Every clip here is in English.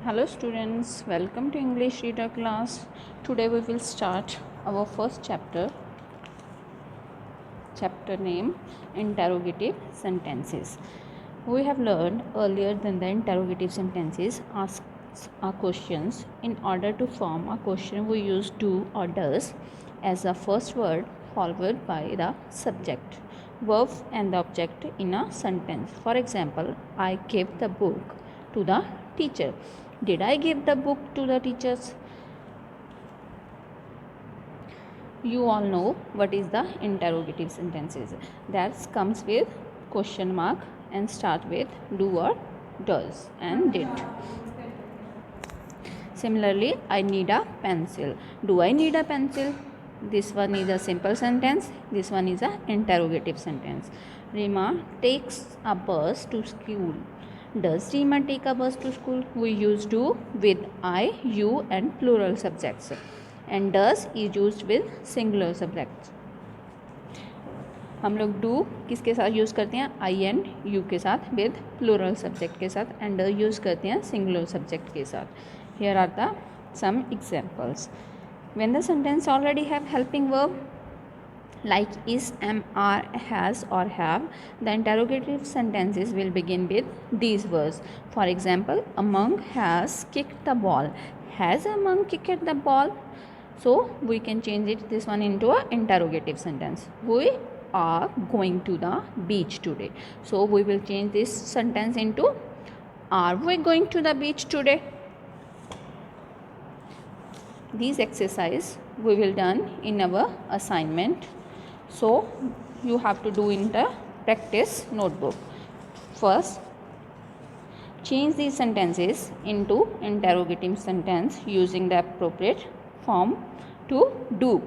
Hello students, welcome to English Reader class. Today we will start our first chapter name interrogative sentences. We have learned earlier that the interrogative sentences asks our questions. In order to form a question we use do or does as the first word followed by the subject, verb and the object in a sentence. For example, I gave the book to the teacher. Did I give the book to the teachers? You all know what is the interrogative sentences. That comes with question mark and start with do or does and did. Similarly, I need a pencil. Do I need a pencil? This one is a simple sentence. This one is a interrogative sentence. Rima takes a bus to school. Does Rima take a bus to school? We use do with I, you and plural subjects. And does is used with singular subjects. हम लोग do किसके साथ use करते हैं? आई and you के साथ with plural subject के साथ. एंड यूज़ करते हैं सिंगुलर सब्जेक्ट के साथ. Here are the some examples. When the sentence already have helping verb like is, am, are, has or have, the interrogative sentences will begin with these words. For example, Among has kicked the ball. Has Among kicked the ball? So we can change it this one into a interrogative sentence. We are going to the beach today. So we will change this sentence into are we going to the beach today? These exercise we will done in our assignment. So you have to do in the practice notebook. First, change these sentences into interrogative sentence using the appropriate form to do.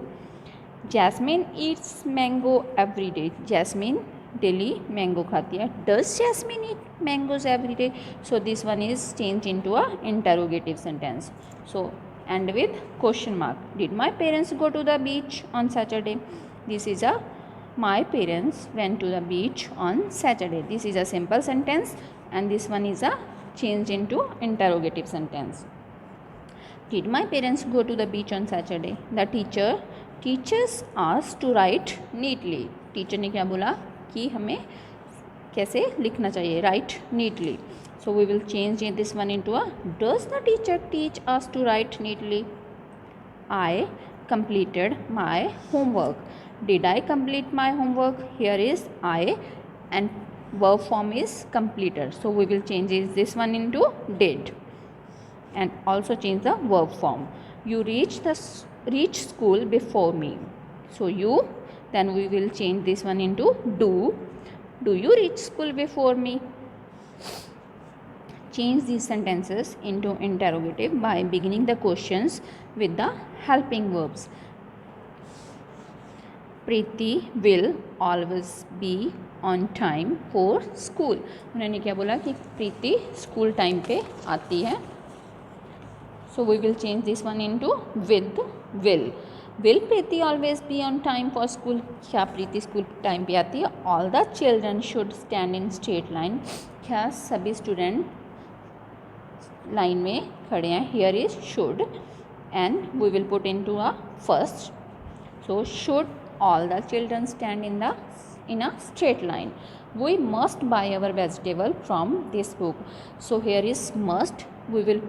Jasmine eats mango every day. Jasmine daily mango khati hai. Does Jasmine eat mangoes every day? So this one is changed into a interrogative sentence. So end with question mark. Did my parents go to the beach on Saturday? This is a my parents went to the beach on Saturday. This is a simple sentence and this one is a change into interrogative sentence. Did my parents go to the beach on Saturday? The teachers asked to write neatly. Teacher ने क्या बोला कि हमें कैसे लिखना चाहिए, write neatly. So we will change this one into a does the teacher teach us to write neatly? I completed my homework. Did I complete my homework? Here is I and verb form is completed. So we will change this one into did and also change the verb form. You reach school before me. So you, then we will change this one into do. Do you reach school before me? Change these sentences into interrogative by beginning the questions with the helping verbs. Preeti will always be on time for school. उन्होंने क्या बोला कि प्रीति school time पे आती है. So we will change this one into with will. Will Preeti always be on time for school? क्या प्रीति school time पे आती है? All the children should stand in straight line. क्या सभी स्टूडेंट लाइन में खड़े हैं? Here is should and we will put into a first. So should all the children stand in a straight line. We must buy our vegetable from this book. So here is must. We will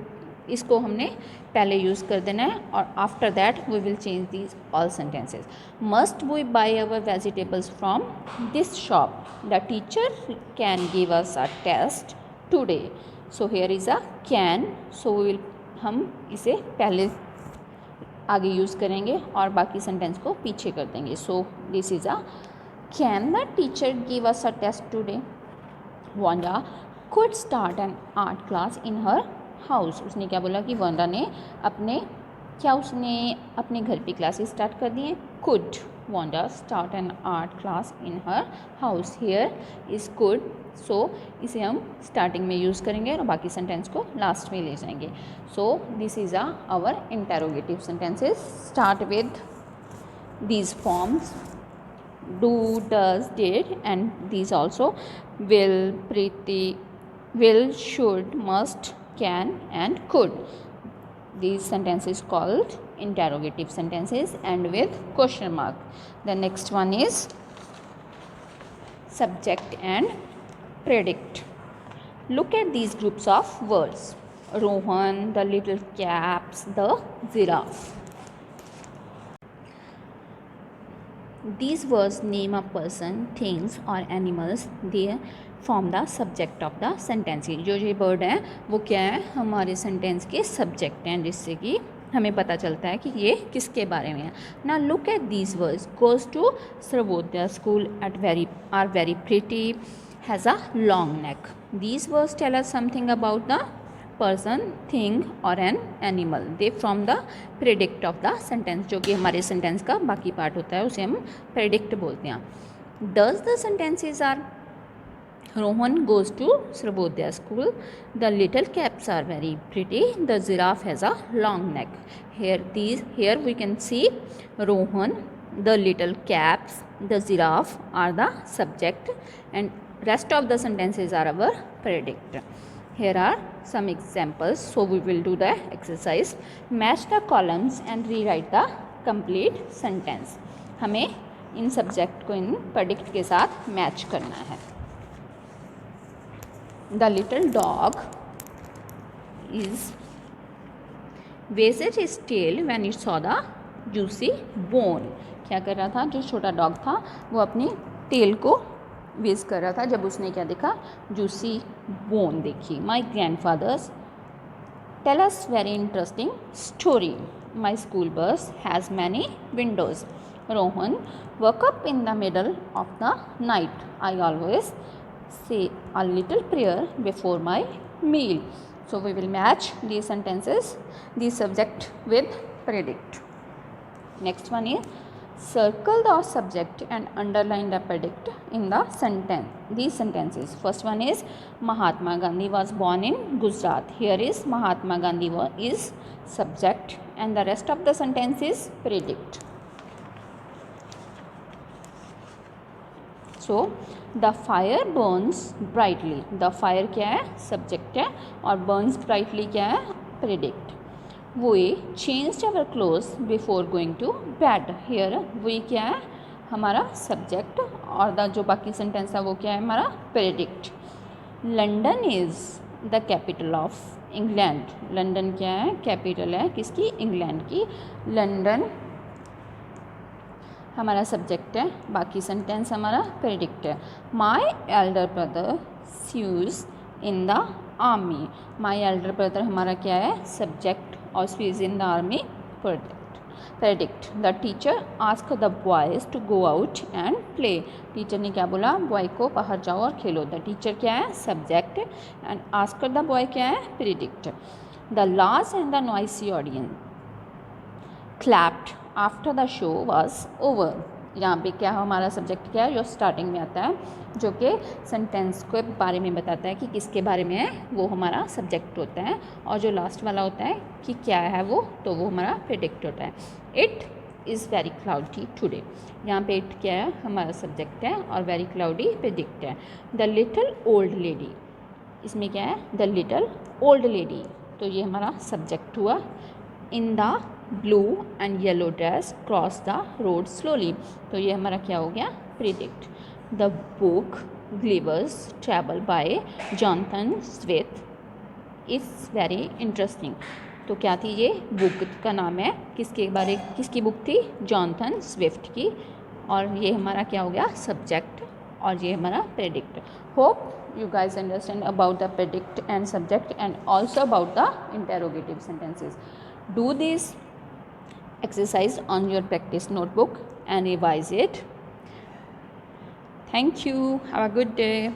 इसको हमने पहले use कर देना है और after that we will change these all sentences. Must we buy our vegetables from this shop. The teacher can give us a test today. So here is a can. So we will हम इसे पहले आगे use करेंगे और बाकी sentence को पीछे कर देंगे. So this is a can the teacher give us a test today. Wanda could start an art class in her house. उसने क्या बोला कि वांडा ने उसने अपने घर पे क्लासेस स्टार्ट कर दी हैं. Could Wanda start an art class in her house. Here is could. So इसे हम स्टार्टिंग में यूज़ करेंगे और बाकी सेंटेंस को लास्ट में ले जाएंगे. So this is our interrogative sentences. Start with these forms do, does, did and these also will, Preeti, will, should, must, can and could. These sentences called interrogative sentences and with question mark. The next one is subject and predict. Look at these groups of words. Rohan, the little caps, the giraffe. These words name a person, things or animals. They form the subject of the sentence. जो ये word है वो क्या है, हमारे sentence के subject हैं, जिससे कि हमें पता चलता है कि ये किसके बारे में है. Now look at these words. Goes to Sarvodaya school at are very pretty, has a long neck. These words tell us something about the person, thing or an animal. They form the predict of the sentence. जो कि हमारे sentence का बाकी part होता है उसे हम predict बोलते हैं. Does the sentences are Rohan goes to Sarvodaya school. The little caps are very pretty. The giraffe has a long neck. Here we can see Rohan, the little caps, the giraffe are the subject, and rest of the sentences are our predict. Here are some examples. So we will do the exercise. Match the columns and rewrite the complete sentence. हमें इन subject को इन predict के साथ match करना है. The little dog is wagged its tail when it saw the juicy bone. क्या कर रहा था, जो छोटा डॉग था वो अपनी टेल को वेज कर रहा था जब उसने क्या देखा, जूसी बोन देखी. My grandfathers tell us very interesting story. My school bus has many windows. Rohan woke up in the middle of the night. I always say a little prayer before my meal. So we will match these sentences, the subject with predict. Next one is circle the subject and underline the predict in the sentence. These sentences. First one is Mahatma Gandhi was born in Gujarat. Here is Mahatma Gandhi is subject and the rest of the sentence is predict. So the fire burns brightly. The fire क्या है, subject है, और burns brightly क्या है, predict. We changed our clothes before going to bed. Here we क्या है, हमारा subject, और the जो बाकी sentence है वो क्या है, हमारा predict. London is the capital of England. London क्या है, capital है किसकी, England की. London हमारा सब्जेक्ट है, बाकी सेंटेंस हमारा प्रेडिक्ट है. माई एल्डर ब्रदर स्यूज in the army. My elder brother हमारा क्या है, सब्जेक्ट, और स्यूज in the army predict. The teacher ask the boys to go out and play. Teacher ने क्या बोला, बॉय को बाहर जाओ और खेलो. द टीचर क्या है, subject, and ask the boy क्या है, predict. The large and the noisy audience clapped after the show was over. यहाँ पे क्या हमारा सब्जेक्ट क्या है, जो स्टार्टिंग में आता है, जो कि सेंटेंस के बारे में बताता है कि किसके बारे में है, वो हमारा सब्जेक्ट होता है. और जो लास्ट वाला होता है कि क्या है वो, तो वो हमारा प्रेडिक्ट होता है. It is very cloudy today. यहाँ पे इट क्या है, हमारा सब्जेक्ट है, और वेरी क्लाउडी प्रेडिक्ट है. द लिटिल ओल्ड लेडी, इसमें क्या है, द लिटिल ओल्ड लेडी, तो ये हमारा सब्जेक्ट हुआ. In the blue and yellow dress cross the road slowly, तो ये हमारा क्या हो गया, predict. The book Gulliver's travel by Jonathan Swift is very interesting. तो क्या थी ये, बुक का नाम है, किसकी बुक थी, जॉनथन स्विफ्ट की, और ये हमारा क्या हो गया, सब्जेक्ट, और ये हमारा predict. Hope you guys understand about the predict and subject and also about the interrogative sentences. Do this exercise on your practice notebook and revise it. Thank you. Have a good day.